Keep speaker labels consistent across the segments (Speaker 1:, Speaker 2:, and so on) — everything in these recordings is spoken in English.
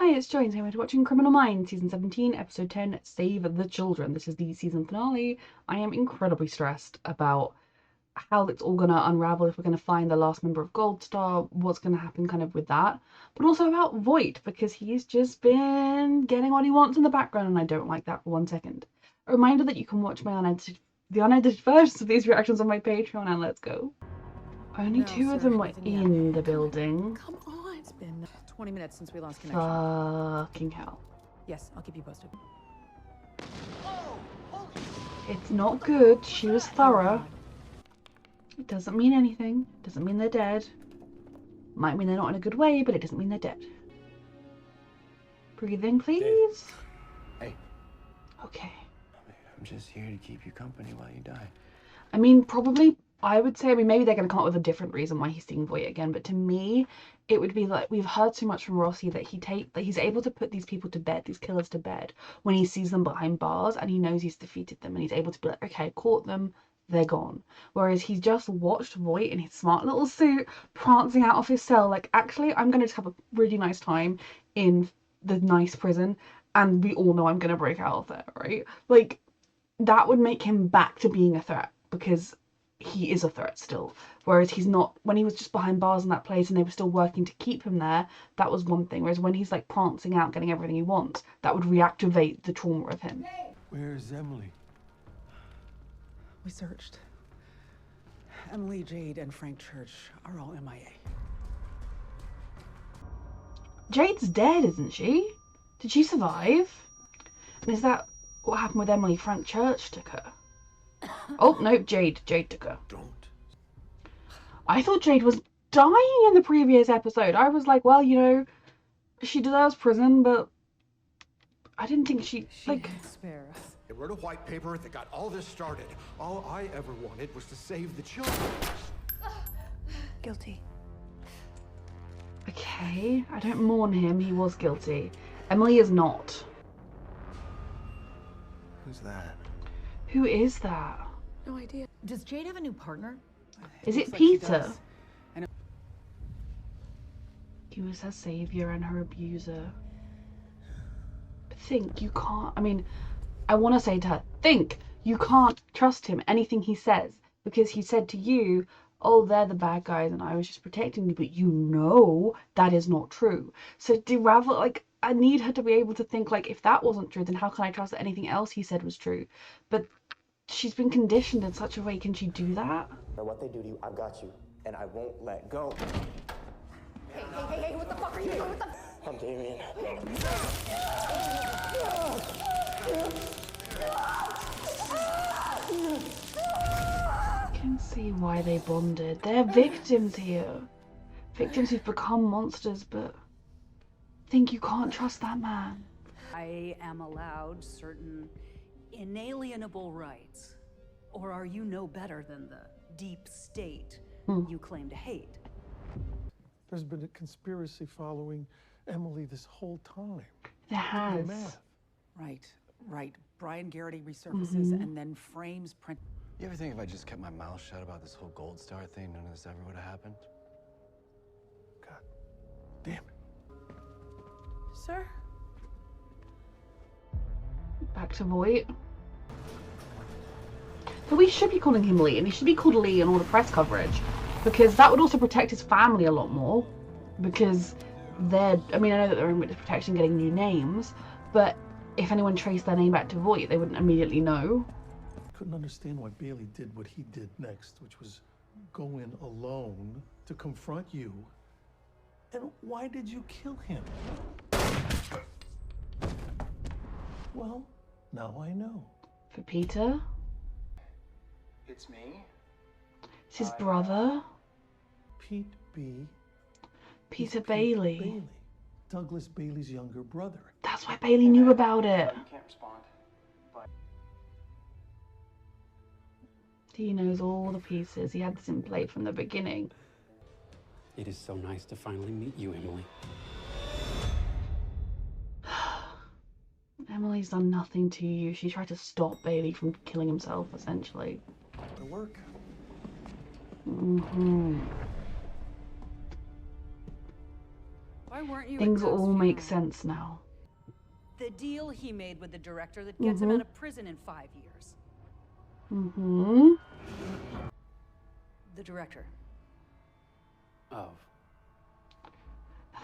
Speaker 1: Hi, it's Joy, and we're watching Criminal Minds, Season 17, Episode 10, Save the Children. This is the season finale. I am incredibly stressed about how it's all going to unravel, if we're going to find the last member of Gold Star, what's going to happen kind of with that, but also about Voit, because he's just been getting what he wants in the background, and I don't like that for 1 second. A reminder that you can watch my the unedited versions of these reactions on my Patreon, and let's go. Only two of them were in the building.
Speaker 2: Come on, it's been 20 minutes since we lost connection.
Speaker 1: Fucking hell.
Speaker 2: Yes, I'll keep you posted.
Speaker 1: It's not good. She was thorough. It doesn't mean anything. Doesn't mean they're dead. Might mean they're not in a good way, but it doesn't mean they're dead. Breathe in, please.
Speaker 3: Dave. Hey.
Speaker 1: Okay.
Speaker 3: I'm just here to keep you company while you die.
Speaker 1: I mean, probably, I would say, maybe they're going to come up with a different reason why he's seeing Voight again, but to me, it would be like, we've heard so much from Rossi that he's able to put these people to bed, these killers to bed, when he sees them behind bars and he knows he's defeated them, and he's able to be like, okay, caught them, they're gone. Whereas he's just watched Voight in his smart little suit prancing out of his cell like, actually, I'm going to have a really nice time in the nice prison, and we all know I'm going to break out of there, right? Like, that would make him back to being a threat, because he is a threat still. Whereas he's not, when he was just behind bars in that place and they were still working to keep him there, that was one thing. Whereas when he's like prancing out, getting everything he wants, that would reactivate the trauma of him.
Speaker 3: Where's Emily?
Speaker 2: We searched. Emily, Jade, and Frank Church are all MIA.
Speaker 1: Jade's dead, isn't she? Did she survive? And is that what happened with Emily? Frank Church took her. Oh, no, Jade took her.
Speaker 3: Don't.
Speaker 1: I thought Jade was dying in the previous episode. I was like, well, you know, she deserves prison, but I didn't think she like...
Speaker 2: Spare us.
Speaker 4: They wrote a white paper that got all this started. All I ever wanted was to save the children.
Speaker 2: Guilty.
Speaker 1: Okay, I don't mourn him. He was guilty. Emily is not.
Speaker 3: Who's that?
Speaker 1: Who is that?
Speaker 2: No idea. Does Jade have a new partner?
Speaker 1: Is it
Speaker 2: Looks like she
Speaker 1: Peter?
Speaker 2: does.
Speaker 1: He was her savior and her abuser. Think, you can't, I mean, I want to say to her, think, you can't trust him, anything he says, because he said to you, oh, they're the bad guys and I was just protecting you, but you know that is not true. So like, I need her to be able to think, like, if that wasn't true, then how can I trust that anything else he said was true? But she's been conditioned in such a way, can she do that?
Speaker 5: No matter what they do to you, I've got you, and I won't let go.
Speaker 6: Hey, what the fuck are you doing? What the...
Speaker 5: I'm Damien.
Speaker 1: I can see why they bonded. They're victims here. Victims who've become monsters, but think you can't trust that man.
Speaker 7: I am allowed certain inalienable rights. Or are you no better than the deep state you claim to hate?
Speaker 8: There's been a conspiracy following Emily this whole time.
Speaker 1: There has.
Speaker 2: Right. Brian Garrity resurfaces and then frames print.
Speaker 3: You ever think if I just kept my mouth shut about this whole Gold Star thing, none of this ever would have happened?
Speaker 8: God damn it.
Speaker 2: Sir?
Speaker 1: Back to Voight. So we should be calling him Lee, and he should be called Lee in all the press coverage, because that would also protect his family a lot more, because they're, I mean, I know that they're in witness protection getting new names, but if anyone traced their name back to Voight, they wouldn't immediately know.
Speaker 8: Couldn't understand why Bailey did what he did next, which was go in alone to confront you. And why did you kill him? Well, now I know.
Speaker 1: For Peter,
Speaker 5: It's me.
Speaker 1: it's his brother,
Speaker 8: Pete B.
Speaker 1: Peter
Speaker 8: is Pete
Speaker 1: Bailey.
Speaker 8: Bailey, Douglas Bailey's younger brother.
Speaker 1: That's why Bailey knew about it.
Speaker 5: You can't respond. But
Speaker 1: He knows all the pieces. He had this in play from the beginning.
Speaker 9: It is so nice to finally meet you, Emily.
Speaker 1: Emily's done nothing to you. She tried to stop Bailey from killing himself, essentially.
Speaker 8: To work.
Speaker 7: Why weren't you at
Speaker 1: Things
Speaker 7: Doug's
Speaker 1: all make
Speaker 7: funeral?
Speaker 1: sense now.
Speaker 7: The deal he made with the director that gets him out of prison in 5 years. The director.
Speaker 9: Of.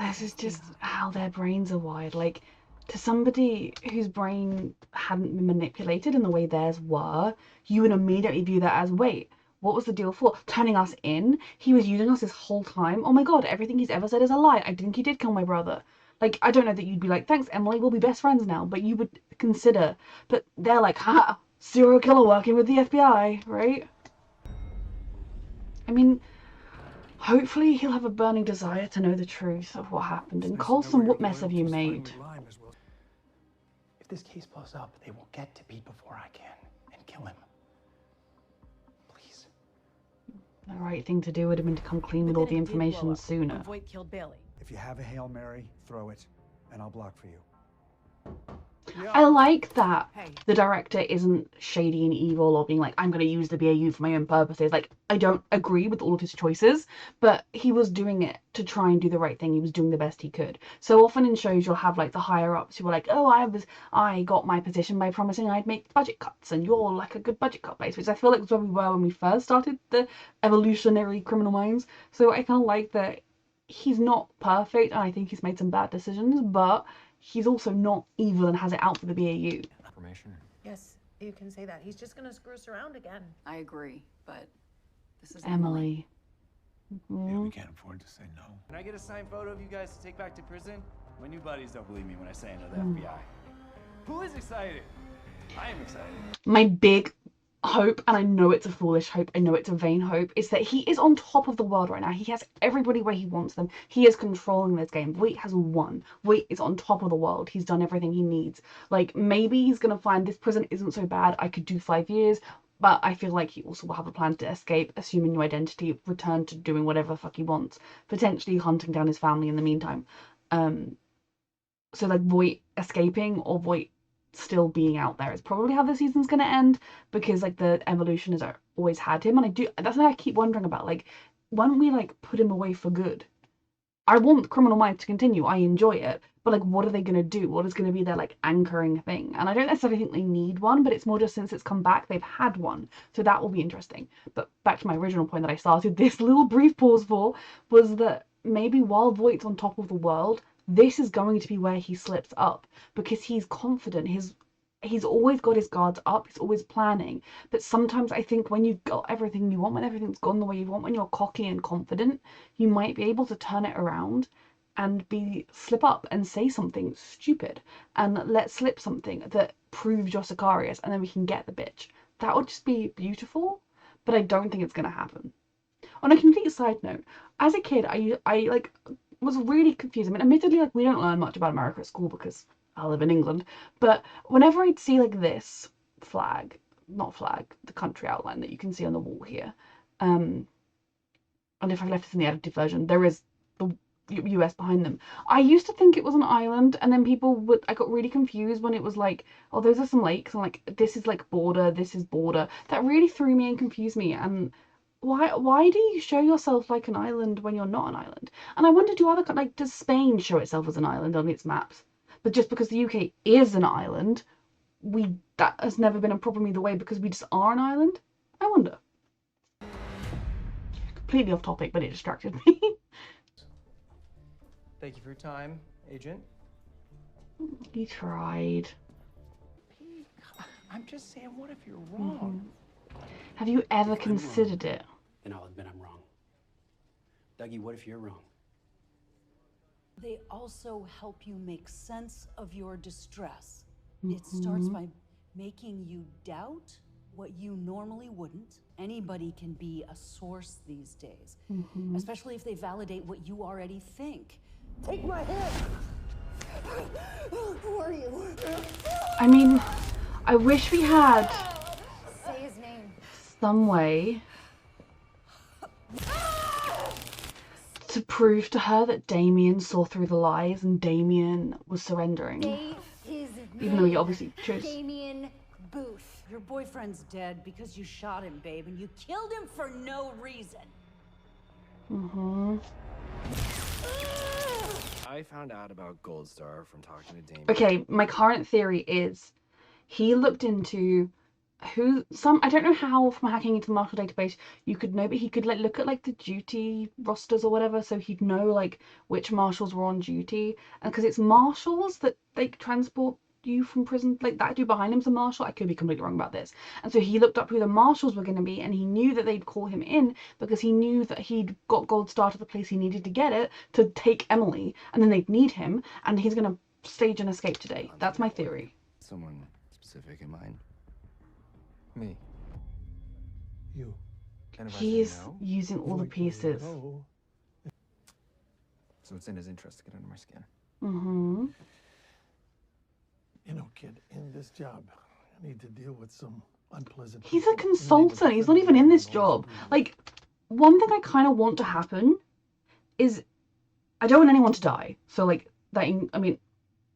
Speaker 1: This is just how their brains are wired. Like, to somebody whose brain hadn't been manipulated in the way theirs were, you would immediately view that as, wait, what was the deal for? Turning us in? He was using us this whole time? Oh my god, everything he's ever said is a lie. I think he did kill my brother. Like, I don't know that you'd be like, thanks, Emily, we'll be best friends now. But you would consider. But they're like, ha, serial killer working with the FBI, right? I mean, hopefully he'll have a burning desire to know the truth of what happened. And Coulson, what mess have you made?
Speaker 5: If this case blows up, they will get to Pete before I can and kill him. Please.
Speaker 1: The right thing to do would have been to come clean with all the information sooner.
Speaker 2: Voit killed Bailey.
Speaker 10: If you have a Hail Mary, throw it, and I'll block for you.
Speaker 1: I like that the director isn't shady and evil or being like, I'm going to use the BAU for my own purposes. Like, I don't agree with all of his choices, but he was doing it to try and do the right thing. He was doing the best he could. So often in shows, you'll have like the higher ups who are like, oh, I got my position by promising I'd make budget cuts, and you're like a good budget cut base, which I feel like was where we were when we first started the evolutionary Criminal Minds. So I kind of like that he's not perfect, and I think he's made some bad decisions, but he's also not evil and has it out for the BAU.
Speaker 3: Information?
Speaker 6: Yes, you can say that. He's just gonna screw us around again.
Speaker 7: I agree, but this is
Speaker 1: Emily.
Speaker 10: Yeah, we can't afford to say no.
Speaker 11: Can I get a signed photo of you guys to take back to prison? My new buddies don't believe me when I say I know the FBI. Who is excited? I am excited.
Speaker 1: My big hope, and I know it's a foolish hope, I know it's a vain hope, is that he is on top of the world right now. He has everybody where he wants them. He is controlling this game. Voight has won. Voight is on top of the world. He's done everything he needs. Like, maybe he's gonna find this prison isn't so bad, I could do 5 years, but I feel like he also will have a plan to escape, assume a new identity, return to doing whatever the fuck he wants, potentially hunting down his family in the meantime. So like Voight escaping or Voight still being out there is probably how the season's going to end, because like the evolution has always had him, and that's why I keep wondering about, like, when we like put him away for good. I want Criminal Minds to continue, I enjoy it, but like, what are they going to do? What is going to be their like anchoring thing? And I don't necessarily think they need one, but it's more just since it's come back they've had one, so that will be interesting. But back to my original point that I started this little brief pause for, was that maybe while Voight's on top of the world, this is going to be where he slips up, because he's confident. He's always got his guards up. He's always planning. But sometimes I think when you've got everything you want, when everything's gone the way you want, when you're cocky and confident, you might be able to turn it around and slip up and say something stupid and let slip something that proves you're Sicarius, and then we can get the bitch. That would just be beautiful, but I don't think it's going to happen. On a complete side note, as a kid, I like was really confused. I mean, admittedly, like, we don't learn much about America at school because I live in England, but whenever I'd see like this flag, not flag, the country outline that you can see on the wall here, and if I left this in the edited version, there is the US behind them. I used to think it was an island, and then I got really confused when it was like, oh, those are some lakes, and like, this is like border, this is border. That really threw me and confused me, and why do you show yourself like an island when you're not an island? And I wonder, does Spain show itself as an island on its maps? But just because the UK is an island, that has never been a problem either way, because we just are an island? I wonder. Completely off topic, but it distracted me.
Speaker 11: Thank you for your time, Agent.
Speaker 1: He tried.
Speaker 5: I'm just saying, what if you're wrong?
Speaker 1: Have you ever considered it?
Speaker 9: Then I'll admit I'm wrong. Dougie, what if you're wrong?
Speaker 7: They also help you make sense of your distress. It starts by making you doubt what you normally wouldn't. Anybody can be a source these days, especially if they validate what you already think.
Speaker 6: Take my hand! Who are you?
Speaker 1: I mean, I wish we had
Speaker 6: Say his name.
Speaker 1: some way to prove to her that Damien saw through the lies and Damien was surrendering.
Speaker 6: Say his
Speaker 1: Even though he
Speaker 6: name.
Speaker 1: obviously chose.
Speaker 6: Damien Booth.
Speaker 7: Your boyfriend's dead because you shot him, babe, and you killed him for no reason.
Speaker 3: I found out about Gold Star from talking to Damien.
Speaker 1: Okay, my current theory is he looked into I don't know how from hacking into the marshal database you could know, but he could like look at like the duty rosters or whatever, so he'd know like which marshals were on duty, and because it's marshals that they transport you from prison, like that dude behind him's a marshal. I could be completely wrong about this. And so he looked up who the marshals were going to be, and he knew that they'd call him in because he knew that he'd got Gold Star to the place he needed to get it to take Emily, and then they'd need him, and he's going to stage an escape today. That's my theory.
Speaker 3: Someone specific in mind?
Speaker 8: Me. You.
Speaker 3: And if
Speaker 1: He's
Speaker 3: I say no?
Speaker 1: using all the pieces.
Speaker 8: No.
Speaker 3: So it's in his interest to get under my skin.
Speaker 1: Mm-hmm.
Speaker 8: You know, kid, in this job, I need to deal with some unpleasant
Speaker 1: He's a
Speaker 8: people.
Speaker 1: consultant. He's not even in this job. Like, one thing I kind of want to happen is I don't want anyone to die. So, like, that, I mean,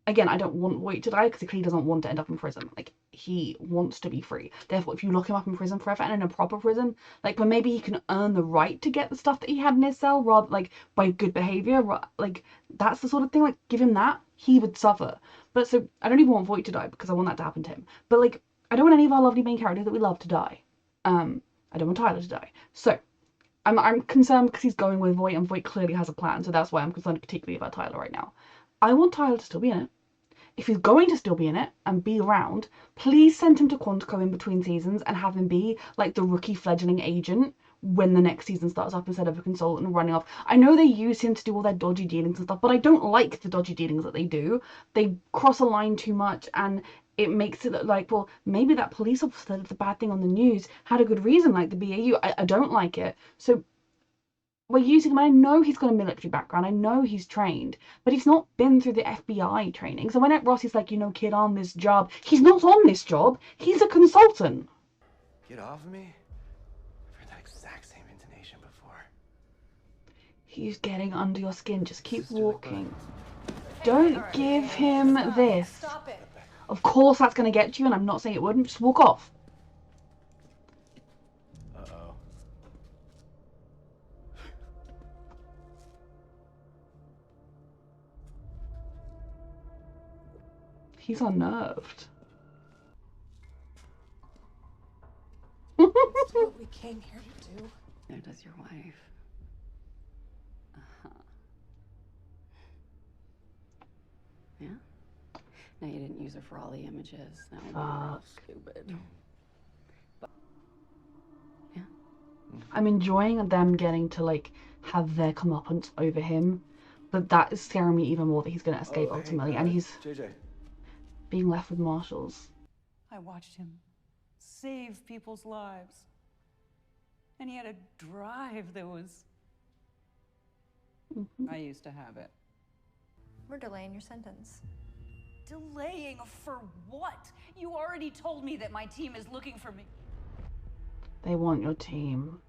Speaker 1: again, I don't want Voit to die because he clearly doesn't want to end up in prison. Like, he wants to be free. Therefore, if you lock him up in prison forever and in a proper prison, like, but maybe he can earn the right to get the stuff that he had in his cell, rather, like, by good behavior, like, that's the sort of thing, like, give him that, he would suffer. But so, I don't even want Voit to die because I want that to happen to him. But, like, I don't want any of our lovely main characters that we love to die. I don't want Tyler to die. So, I'm concerned because he's going with Voit, and Voit clearly has a plan, so that's why I'm concerned particularly about Tyler right now. I want Tyler to still be in it. If he's going to still be in it and be around, please send him to Quantico in between seasons and have him be like the rookie fledgling agent when the next season starts up instead of a consultant running off. I know they use him to do all their dodgy dealings and stuff, but I don't like the dodgy dealings that they do. They cross a line too much, and it makes it look like, well, maybe that police officer that's a bad thing on the news had a good reason, like the BAU. I don't like it. So we're using him. I know he's got a military background. I know he's trained, but he's not been through the FBI training. So when Rossi's like, you know, kid, on this job, he's not on this job. He's a consultant.
Speaker 3: Get off of me? I've heard that exact same intonation before.
Speaker 1: He's getting under your skin. Just keep walking. Don't give him this.
Speaker 6: Stop it.
Speaker 1: Of course that's going to get you, and I'm not saying it wouldn't. Just walk off.
Speaker 3: Uh-oh.
Speaker 1: He's unnerved.
Speaker 6: It's what we came here to do.
Speaker 7: There does your wife. Yeah? Now you didn't use her for all the images. That would be real stupid. But, yeah.
Speaker 1: I'm enjoying them getting to, like, have their comeuppance over him, but that is scaring me even more that he's going to escape ultimately, and he's
Speaker 3: JJ.
Speaker 1: being left with marshals.
Speaker 7: I watched him save people's lives. And he had a drive that was... I used to have it.
Speaker 6: We're delaying your sentence.
Speaker 7: Delaying for what? You already told me that my team is looking for me.
Speaker 1: They want your team.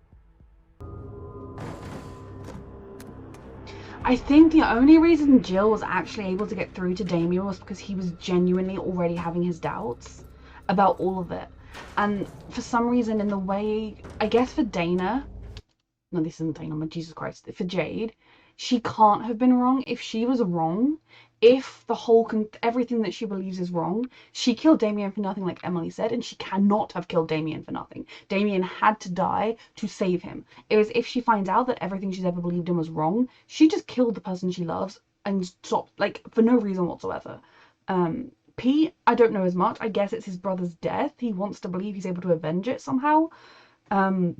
Speaker 1: I think the only reason Jill was actually able to get through to Damien was because he was genuinely already having his doubts about all of it. And for some reason, in the way, I guess for Dana, no, this isn't Dana, my Jesus Christ, for Jade, she can't have been wrong. If she was wrong, if the whole, everything that she believes is wrong, she killed Damien for nothing, like Emily said, and she cannot have killed Damien for nothing. Damien had to die to save him. It was if she finds out that everything she's ever believed in was wrong, she just killed the person she loves and stopped, like, for no reason whatsoever. Pete, I don't know as much. I guess it's his brother's death. He wants to believe he's able to avenge it somehow. We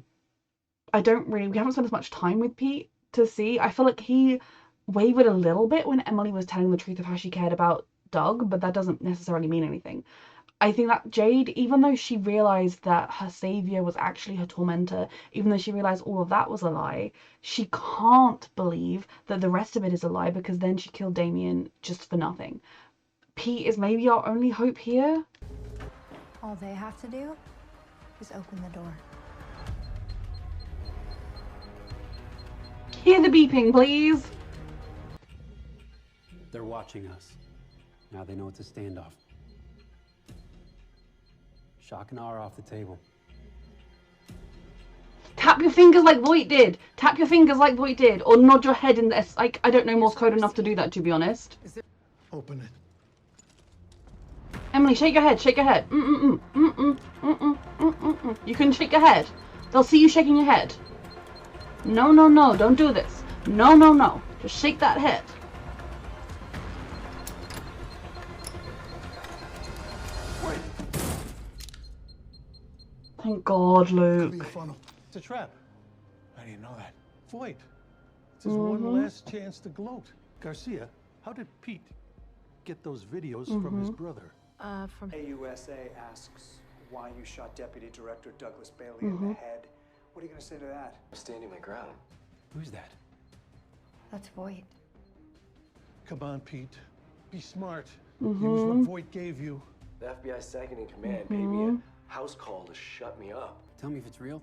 Speaker 1: haven't spent as much time with Pete to see. I feel like he wavered a little bit when Emily was telling the truth of how she cared about Doug, but that doesn't necessarily mean anything. I think that Jade, even though she realized that her savior was actually her tormentor, even though she realized all of that was a lie, she can't believe that the rest of it is a lie, because then she killed Damien just for nothing. Pete is maybe our only hope here.
Speaker 6: All they have to do is open the door.
Speaker 1: Hear the beeping, please.
Speaker 9: They're watching us. Now they know it's a standoff. Shock and awe are off the table.
Speaker 1: Tap your fingers like Voit did. Tap your fingers like Voit did. Or nod your head in this. Like, I don't know Morse code enough to do that, to be honest.
Speaker 8: Open it.
Speaker 1: Emily, shake your head, shake your head. You can shake your head. They'll see you shaking your head. No, no, no, don't do this. No, no, no. Just shake that head. Thank God, Luke.
Speaker 8: It's a trap. I didn't know that. Void. It's his one last chance to gloat. Garcia, how did Pete get those videos from his brother?
Speaker 12: From
Speaker 10: AUSA asks why you shot Deputy Director Douglas Bailey in the head. What are you going to say to that?
Speaker 3: I'm standing my ground. Who's that?
Speaker 6: That's Voit.
Speaker 8: Come on, Pete. Be smart. Use what Void gave you.
Speaker 3: The FBI second in command paid me a house call to shut me up.
Speaker 9: Tell me if it's real.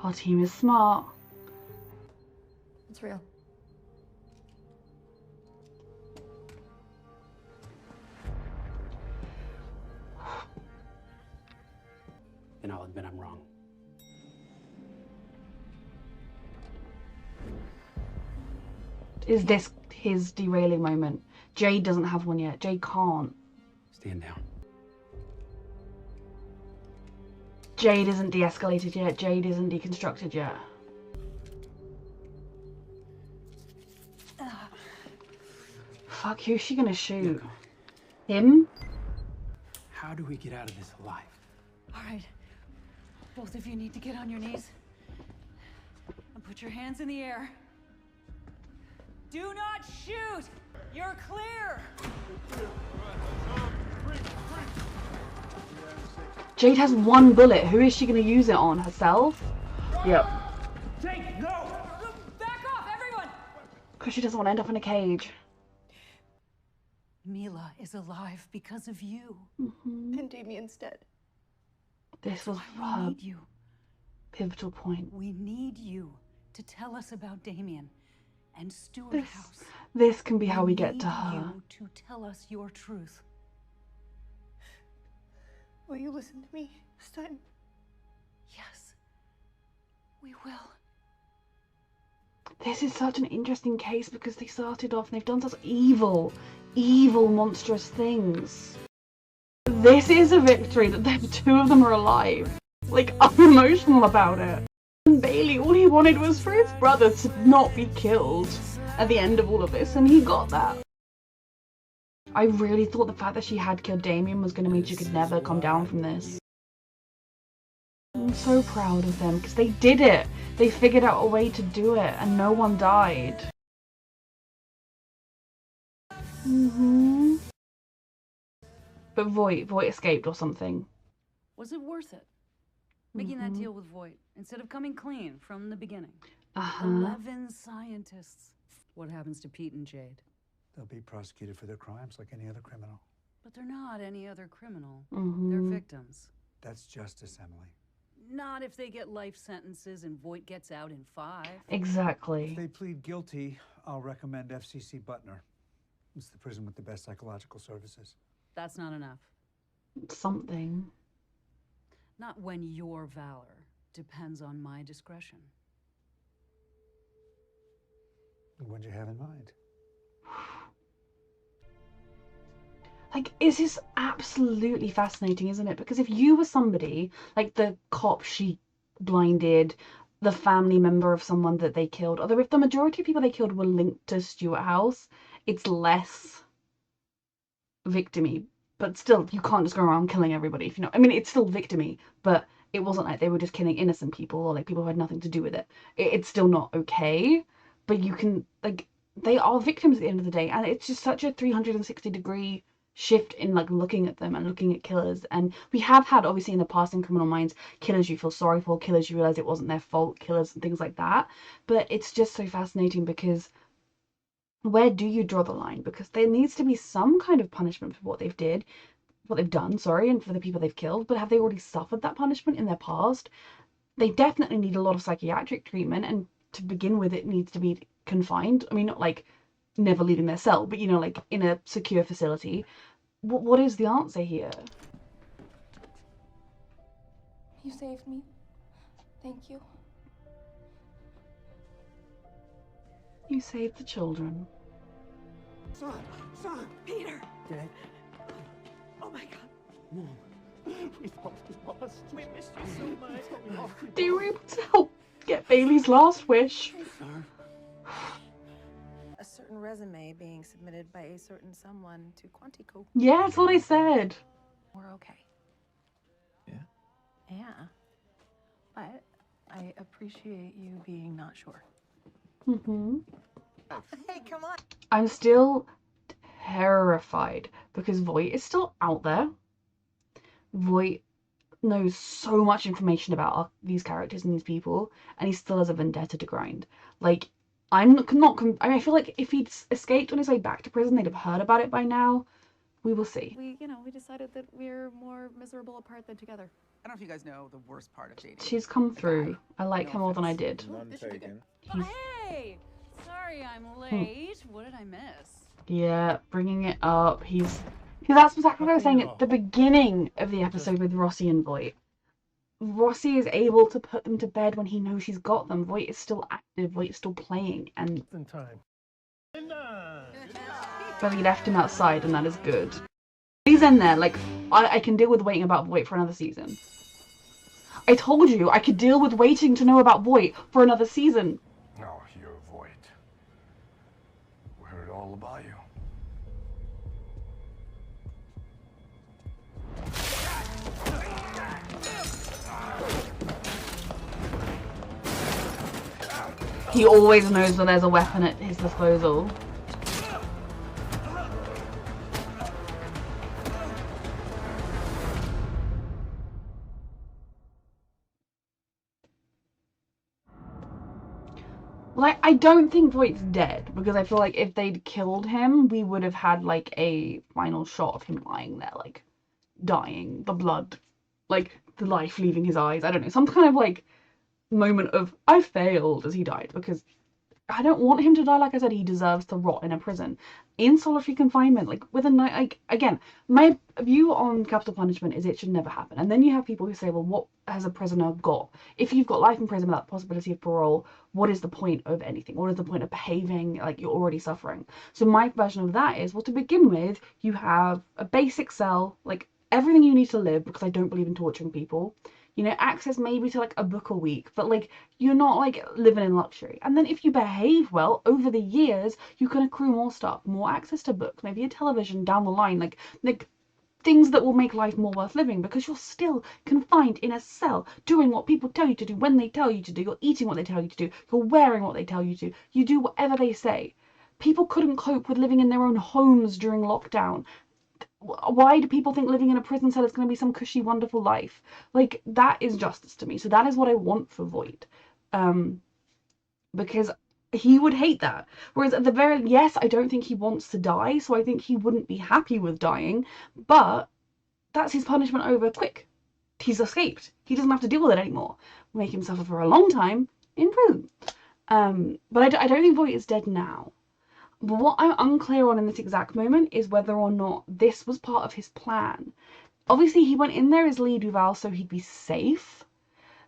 Speaker 1: Our team is smart.
Speaker 6: It's real.
Speaker 9: Then I'll admit I'm wrong.
Speaker 1: Is this his derailing moment? Jade doesn't have one yet. Jade can't.
Speaker 9: Stand down.
Speaker 1: Jade isn't de-escalated yet. Jade isn't deconstructed yet. Fuck, who's she gonna shoot?
Speaker 9: Look,
Speaker 1: Him?
Speaker 9: how do we get out of this alive?
Speaker 7: All right. Both of you need to get on your knees and put your hands in the air. Do not shoot! You're clear!
Speaker 1: Jade has one bullet. Who is she gonna use it on? Herself? Yep.
Speaker 10: Jake, no!
Speaker 7: Back off, everyone!
Speaker 1: Because she doesn't want to end up in a cage.
Speaker 7: Mila is alive because of you.
Speaker 6: And Damien's dead.
Speaker 1: This was
Speaker 7: We
Speaker 1: her
Speaker 7: need you.
Speaker 1: pivotal point.
Speaker 7: We need you to tell us about Damien and Stewart House.
Speaker 1: This can be how we
Speaker 7: We
Speaker 1: get
Speaker 7: need
Speaker 1: to her.
Speaker 7: you to tell us your truth.
Speaker 6: Will you listen to me this time?
Speaker 7: Yes, we will.
Speaker 1: This is such an interesting case because they started off and they've done such evil, monstrous things. This is a victory that the two of them are alive. Like, I'm emotional about it. And Bailey, all he wanted was for his brother to not be killed at the end of all of this, and he got that. I really thought the fact that she had killed Damien was going to mean she could never come down from this. I'm so proud of them because they did it. They figured out a way to do it and no one died. But Voit escaped or something.
Speaker 7: Was it worth it? Making that deal with Voit instead of coming clean from the beginning. 11 scientists. What happens to Pete and Jade?
Speaker 10: They'll be prosecuted for their crimes like any other criminal.
Speaker 7: But they're not any other criminal. They're victims.
Speaker 10: That's justice, Emily.
Speaker 7: Not if they get life sentences and Voit gets out in 5.
Speaker 1: Exactly.
Speaker 10: If they plead guilty, I'll recommend FCC Butner. It's the prison with the best psychological services.
Speaker 7: That's not enough.
Speaker 1: Something.
Speaker 7: Not when your valor depends on my discretion.
Speaker 10: What do you have in mind?
Speaker 1: Like, this is absolutely fascinating, isn't it? Because if you were somebody, like the cop she blinded, the family member of someone that they killed, although if the majority of people they killed were linked to Stewart House, it's less victimy. But still, you can't just go around killing everybody, if you know. I mean, it's still victimy, but it wasn't like they were just killing innocent people or like people who had nothing to do with it. It's still not okay, but you can, like, they are victims at the end of the day, and it's just such a 360-degree shift in like looking at them and looking at killers. And we have had obviously in the past in Criminal Minds killers you feel sorry for, killers you realize it wasn't their fault, killers and things like that. But it's just so fascinating because where do you draw the line? Because there needs to be some kind of punishment for what they've done, and for the people they've killed. But have they already suffered that punishment in their past? They definitely need a lot of psychiatric treatment, and to begin with it needs to be confined. I mean, not like never leaving their cell, but you know, like in a secure facility. What is the answer here?
Speaker 6: You saved me. Thank you.
Speaker 1: You saved the children.
Speaker 4: Son!
Speaker 6: Peter!
Speaker 5: Dad,
Speaker 6: Oh my god.
Speaker 5: Mom, we thought we lost.
Speaker 6: We missed you so much.
Speaker 1: They were able to help get Bailey's last wish.
Speaker 12: A certain resume being submitted by a certain someone to Quantico.
Speaker 1: Yeah, that's what I said.
Speaker 12: We're okay.
Speaker 3: Yeah?
Speaker 12: Yeah. But I appreciate you being not sure. Hey, come on.
Speaker 1: I'm still terrified because Voight is still out there. Voight knows so much information about these characters and these people, and he still has a vendetta to grind. Like, I'm not. I mean, I feel like if he'd escaped on his way back to prison, they'd have heard about it by now. We will see.
Speaker 12: We decided that we're more miserable apart than together.
Speaker 2: I don't know if you guys know the worst part of dating.
Speaker 1: She's come through. I like her more than I did.
Speaker 8: None taken.
Speaker 7: Hey! Sorry I'm late. What did I miss?
Speaker 1: Yeah, bringing it up. That's exactly what I was saying at the beginning of the episode with Rossi and Voight. Rossi is able to put them to bed when he knows she's got them. Voight is still active. Voight is still playing, and
Speaker 8: In time.
Speaker 1: but he left him outside, and that is good. He's in there. Like, I can deal with waiting about Voight for another season. I told you I could deal with waiting to know about Voight for another season.
Speaker 3: No, you're Voight. We heard all about you.
Speaker 1: He always knows when there's a weapon at his disposal. Like, I don't think Voight's dead, because I feel like if they'd killed him, we would have had, like, a final shot of him lying there, like, dying, the blood, like, the life leaving his eyes, I don't know, some kind of, like, moment of, I failed as he died, because I don't want him to die. Like I said, he deserves to rot in a prison in solitary confinement, like with a night. Like, again, my view on capital punishment is it should never happen. And then you have people who say, well, what has a prisoner got? If you've got life in prison without the possibility of parole, what is the point of anything? What is the point of behaving like you're already suffering? So my version of that is, well, to begin with, you have a basic cell, like everything you need to live, because I don't believe in torturing people. You know, access maybe to like a book a week, but like you're not like living in luxury. And then if you behave well over the years, you can accrue more stuff, more access to books, maybe a television down the line, like things that will make life more worth living, because you're still confined in a cell doing what people tell you to do when they tell you to do. You're eating what they tell you to do. You're wearing what they tell you to. You do whatever they say. People couldn't cope with living in their own homes during lockdown. Why do people think living in a prison cell is going to be some cushy, wonderful life? Like, that is justice to me. So that is what I want for Voight. Because he would hate that. Whereas at the very, yes, I don't think he wants to die, so I think he wouldn't be happy with dying, but that's his punishment over quick. He's escaped. He doesn't have to deal with it anymore. Make him suffer for a long time in prison. But I don't think Voight is dead now. But what I'm unclear on in this exact moment is whether or not this was part of his plan. Obviously, he went in there as Lee Duval so he'd be safe.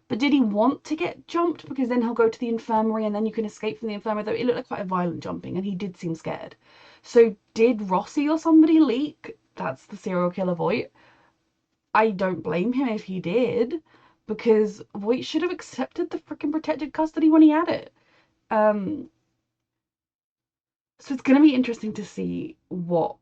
Speaker 1: But did he want to get jumped? Because then he'll go to the infirmary and then you can escape from the infirmary. Though it looked like quite a violent jumping and he did seem scared. So did Rossi or somebody leak? That's the serial killer Voight. I don't blame him if he did. Because Voight should have accepted the freaking protected custody when he had it. So it's going to be interesting to see what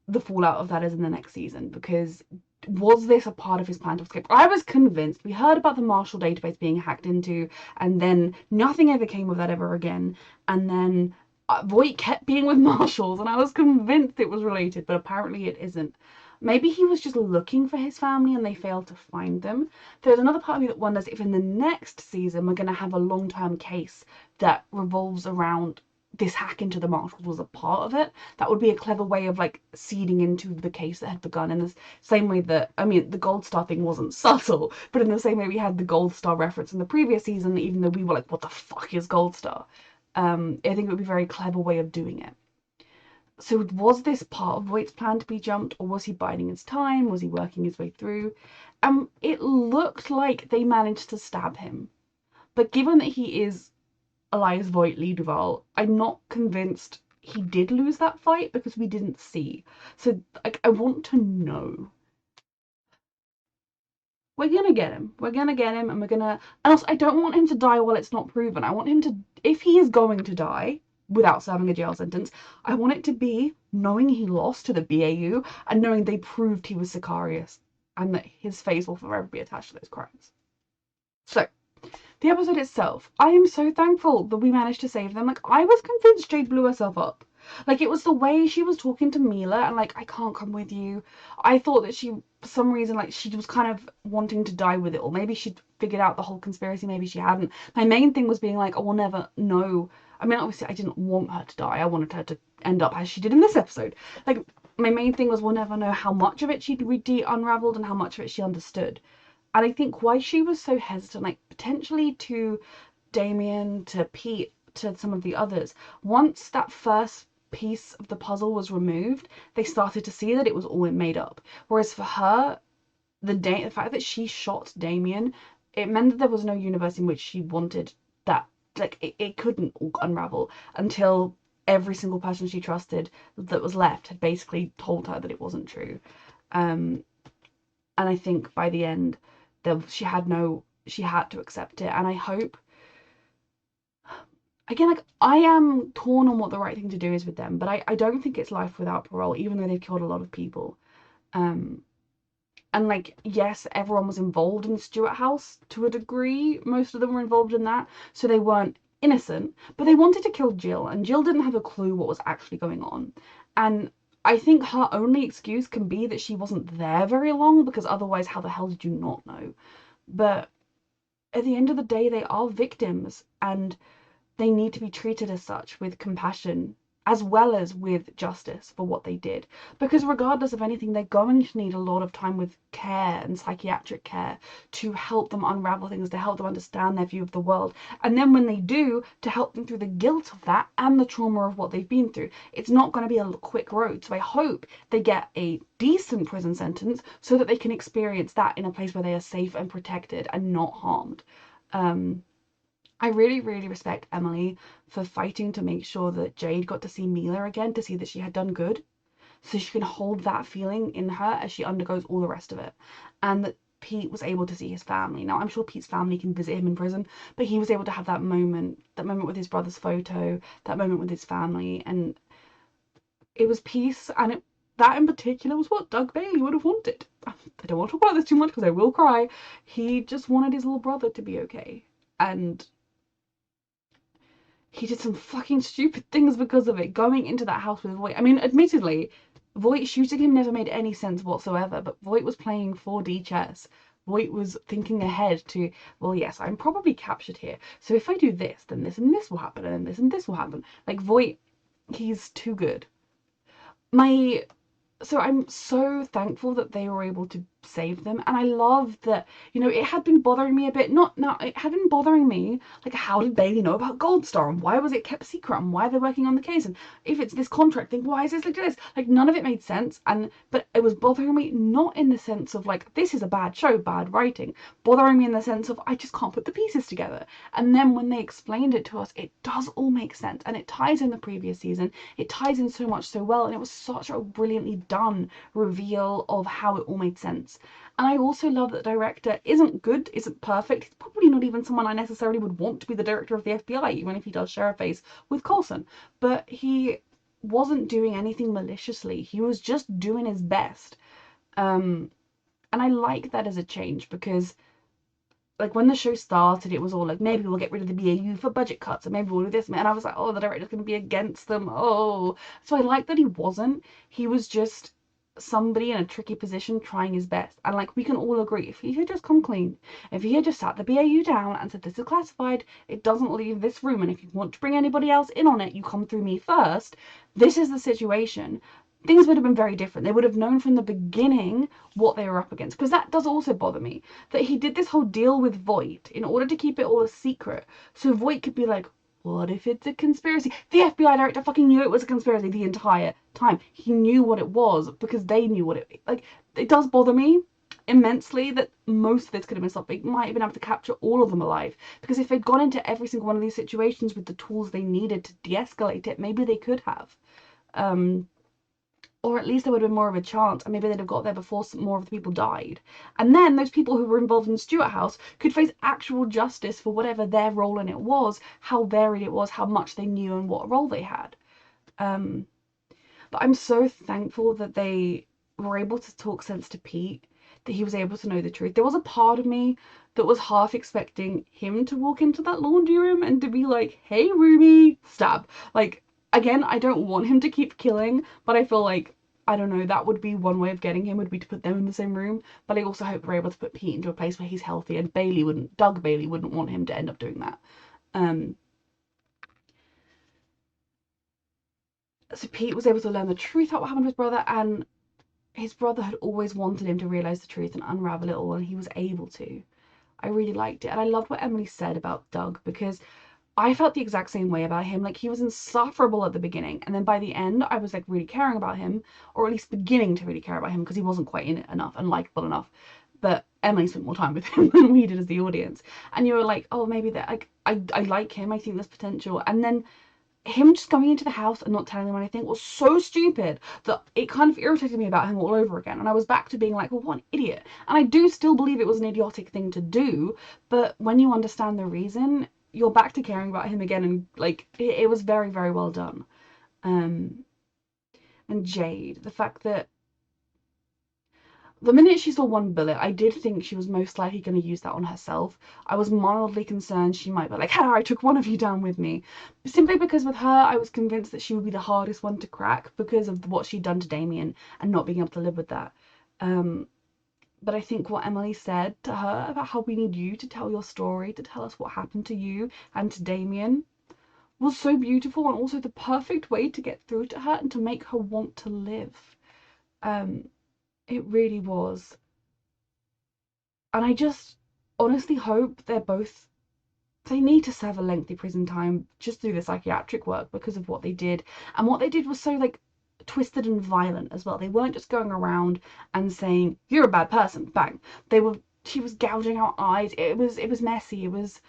Speaker 1: the fallout of that is in the next season, because was this a part of his plan to escape? I was convinced. We heard about the Marshall database being hacked into, and then nothing ever came of that ever again. And then Voight kept being with Marshalls, and I was convinced it was related, but apparently it isn't. Maybe he was just looking for his family and they failed to find them. There's another part of me that wonders if in the next season we're going to have a long-term case that revolves around this hack into the Marshalls was a part of it. That would be a clever way of like seeding into the case that had begun, in the same way that, I mean, the Gold Star thing wasn't subtle, but in the same way we had the Gold Star reference in the previous season, even though we were like, what the fuck is Gold Star? I think it would be a very clever way of doing it. So was this part of Voight's plan to be jumped, or was he biding his time? Was he working his way through? It looked like they managed to stab him. But given that he is Elias Voight Lee Duval, I'm not convinced he did lose that fight because we didn't see. So I want to know. We're gonna get him. We're gonna get him, and we're gonna. And also, I don't want him to die while it's not proven. I want him to, if he is going to die without serving a jail sentence, I want it to be knowing he lost to the BAU and knowing they proved he was Sicarius and that his face will forever be attached to those crimes. So, the episode itself, I am so thankful that we managed to save them. Like, I was convinced Jade blew herself up. Like, it was the way she was talking to Mila and like, I can't come with you. I thought that she, for some reason, like, she was kind of wanting to die with it, or maybe she'd figured out the whole conspiracy, maybe she hadn't. My main thing was being like, I will never know. I mean, obviously I didn't want her to die. I wanted her to end up as she did in this episode. Like, my main thing was we'll never know how much of it she'd unraveled and how much of it she understood. And I think why she was so hesitant, like potentially to Damien, to Pete, to some of the others, once that first piece of the puzzle was removed, they started to see that it was all made up. Whereas for her, the fact that she shot Damien, it meant that there was no universe in which she wanted that. Like, it couldn't all unravel until every single person she trusted that was left had basically told her that it wasn't true. And I think by the end, she had to accept it. And I hope, again, like, I am torn on what the right thing to do is with them, but I don't think it's life without parole, even though they've killed a lot of people. And like, yes, everyone was involved in Stuart House to a degree. Most of them were involved in that, so they weren't innocent, but they wanted to kill Jill, and Jill didn't have a clue what was actually going on. And I think her only excuse can be that she wasn't there very long, because otherwise how the hell did you not know? But at the end of the day, they are victims, and they need to be treated as such, with compassion as well as with justice for what they did. Because regardless of anything, they're going to need a lot of time with care and psychiatric care to help them unravel things, to help them understand their view of the world. And then when they do, to help them through the guilt of that and the trauma of what they've been through. It's not going to be a quick road. So I hope they get a decent prison sentence so that they can experience that in a place where they are safe and protected and not harmed. I really, really respect Emily for fighting to make sure that Jade got to see Mila again, to see that she had done good, so she can hold that feeling in her as she undergoes all the rest of it. And that Pete was able to see his family. Now, I'm sure Pete's family can visit him in prison, but he was able to have that moment with his brother's photo, that moment with his family, and it was peace, and that in particular was what Doug Bailey would have wanted. I don't want to talk about this too much because I will cry. He just wanted his little brother to be okay, and he did some fucking stupid things because of it, going into that house with Voight. I mean, admittedly, Voight shooting him never made any sense whatsoever, but Voight was playing 4D chess. Voight was thinking ahead to, well, yes, I'm probably captured here, so if I do this, then this and this will happen, and then this and this will happen. Like, Voight, he's too good. So I'm so thankful that they were able to save them, and I love that, you know, it had been bothering me a bit, it had been bothering me, like, how did Bailey know about Gold Star, and why was it kept secret, and why are they working on the case, and if it's this contract thing, why is this like this? Like, none of it made sense, but it was bothering me, not in the sense of, like, this is a bad show, bad writing, bothering me in the sense of, I just can't put the pieces together. And then when they explained it to us, it does all make sense, and it ties in the previous season, it ties in so much so well, and it was such a brilliantly done reveal of how it all made sense. And I also love that the director isn't good, isn't perfect. He's probably not even someone I necessarily would want to be the director of the FBI, even if he does share a face with Coulson. But he wasn't doing anything maliciously. He was just doing his best. And I like that as a change, because like, when the show started, it was all like, maybe we'll get rid of the BAU for budget cuts, and maybe we'll do this, and I was like, oh, the director's going to be against them, oh. So I like that he wasn't. He was just somebody in a tricky position trying his best. And like, we can all agree, if he had just come clean, if he had just sat the BAU down and said, this is classified, it doesn't leave this room, and if you want to bring anybody else in on it, you come through me first, this is the situation, things would have been very different. They would have known from the beginning what they were up against. Because that does also bother me, that he did this whole deal with Voight in order to keep it all a secret, so Voight could be like, what if it's a conspiracy? The FBI director fucking knew it was a conspiracy the entire time. He knew what it was because they knew what it, like, it does bother me immensely that most of this could have been stopped. They might have been able to capture all of them alive, because if they'd gone into every single one of these situations with the tools they needed to de-escalate it, maybe they could have. Or at least there would have been more of a chance, and maybe they'd have got there before more of the people died. And then those people who were involved in Stuart House could face actual justice for whatever their role in it was, how varied it was, how much they knew, and what role they had. But I'm so thankful that they were able to talk sense to Pete, that he was able to know the truth. There was a part of me that was half expecting him to walk into that laundry room and to be like, hey, Ruby, stab. Like, again, I don't want him to keep killing, but I feel like, I don't know, that would be one way of getting him, would be to put them in the same room. But I also hope we're able to put Pete into a place where he's healthy, and Doug Bailey wouldn't want him to end up doing that. So Pete was able to learn the truth about what happened to his brother, and his brother had always wanted him to realise the truth and unravel it all, and he was able to. I really liked it, and I loved what Emily said about Doug, because I felt the exact same way about him. Like, he was insufferable at the beginning, and then by the end I was like really caring about him, or at least beginning to really care about him, because he wasn't quite in it enough and likable enough. But Emily spent more time with him than we did as the audience, and you were like, oh, maybe that, like, I like him, I think there's potential. And then him just going into the house and not telling them anything was so stupid that it kind of irritated me about him all over again. And I was back to being like, well, what an idiot. And I do still believe it was an idiotic thing to do, but when you understand the reason, you're back to caring about him again. And like, it was very, very well done. And Jade, the fact that the minute she saw one bullet, I did think she was most likely going to use that on herself. I was mildly concerned she might be like, ha, I took one of you down with me. Simply because with her, I was convinced that she would be the hardest one to crack because of what she'd done to Damien and not being able to live with that. But I think what Emily said to her about how we need you to tell your story, to tell us what happened to you and to Damien, was so beautiful, and also the perfect way to get through to her and to make her want to live. It really was. And I just honestly hope they need to serve a lengthy prison time just through the psychiatric work because of what they did. And what they did was so, like, twisted and violent as well. They weren't just going around and saying, you're a bad person, bang. She was gouging out eyes. It was messy. It was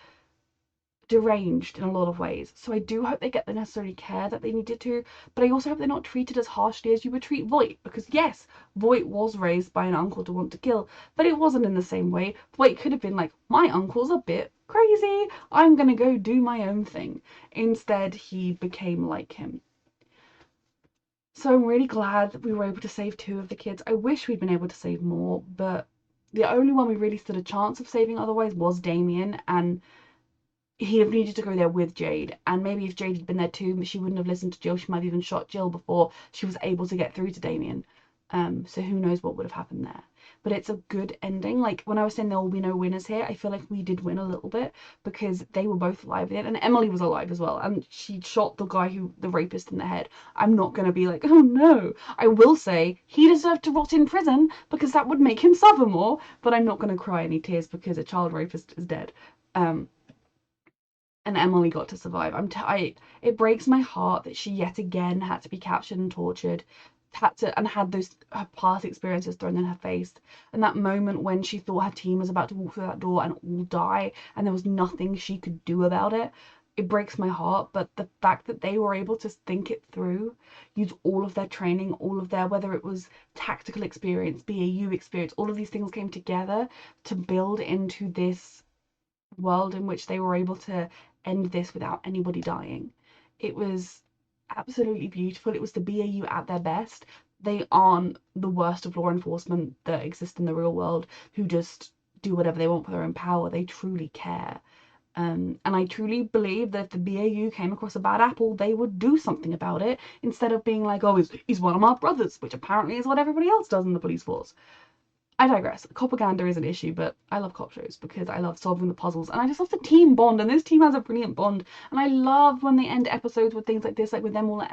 Speaker 1: deranged in a lot of ways. So I do hope they get the necessary care that they needed to, but I also hope they're not treated as harshly as you would treat Voit, because yes, Voit was raised by an uncle to want to kill, but it wasn't in the same way. Voit could have been like, my uncle's a bit crazy, I'm gonna go do my own thing. Instead, he became like him. So I'm really glad that we were able to save 2 of the kids. I wish we'd been able to save more, but the only one we really stood a chance of saving otherwise was Damien, and he have needed to go there with Jade, and maybe if Jade had been there too, she wouldn't have listened to Jill. She might have even shot Jill before she was able to get through to Damien. So who knows what would have happened there. But it's a good ending. Like, when I was saying there will be no winners here, I feel like we did win a little bit because they were both alive in it, and Emily was alive as well, and she shot the guy the rapist in the head. I'm not going to be like, oh no. I will say he deserved to rot in prison because that would make him suffer more, but I'm not going to cry any tears because a child rapist is dead. And Emily got to survive. It breaks my heart that she yet again had to be captured and tortured, had her past experiences thrown in her face, and that moment when she thought her team was about to walk through that door and all die, and there was nothing she could do about it. It breaks my heart, but the fact that they were able to think it through, use all of their training, all of their, whether it was tactical experience, BAU experience, all of these things came together to build into this world in which they were able to end this without anybody dying. It was absolutely beautiful. It was the BAU at their best. They aren't the worst of law enforcement that exist in the real world who just do whatever they want for their own power. They truly care. And I truly believe that if the BAU came across a bad apple, they would do something about it instead of being like, oh, he's one of my brothers, which apparently is what everybody else does in the police force. I digress. Propaganda is an issue, but I love cop shows because I love solving the puzzles, and I just love the team bond, and this team has a brilliant bond, and I love when they end episodes with things like this, like with them all at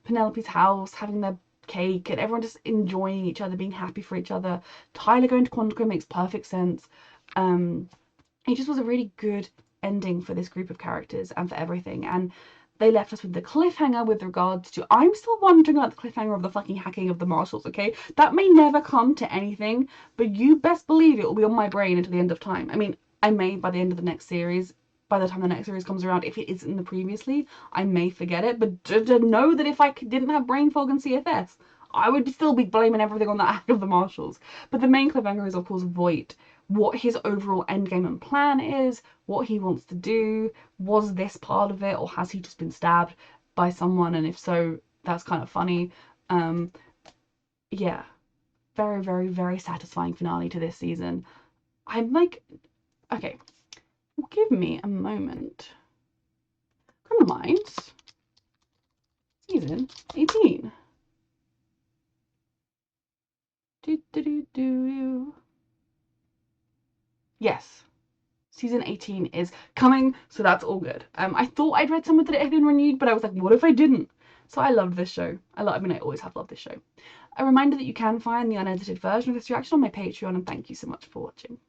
Speaker 1: Penelope's house, having their cake, and everyone just enjoying each other, being happy for each other. Tyler going to Quantico makes perfect sense. It just was a really good ending for this group of characters and for everything. And they left us with the cliffhanger with regards to, I'm still wondering about the cliffhanger of the fucking hacking of the marshals, okay? That may never come to anything, but you best believe it will be on my brain until the end of time. I mean, I may, by the end of the next series, by the time the next series comes around, if it isn't in the previously, I may forget it, but to know that if I didn't have brain fog and CFS, I would still be blaming everything on the hack of the marshals. But the main cliffhanger is, of course, Voit. What his overall endgame and plan is, what he wants to do, was this part of it, or has he just been stabbed by someone, and if so, that's kind of funny. Yeah, very, very, very satisfying finale to this season. I'm like, okay, give me a moment. Criminal Minds, season 18. Yes, season 18 is coming, so that's all good. I thought I'd read somewhere that it had been renewed, but I was like, what if I didn't? So I loved this show. I always have loved this show. A reminder that you can find the unedited version of this reaction on my Patreon, and thank you so much for watching.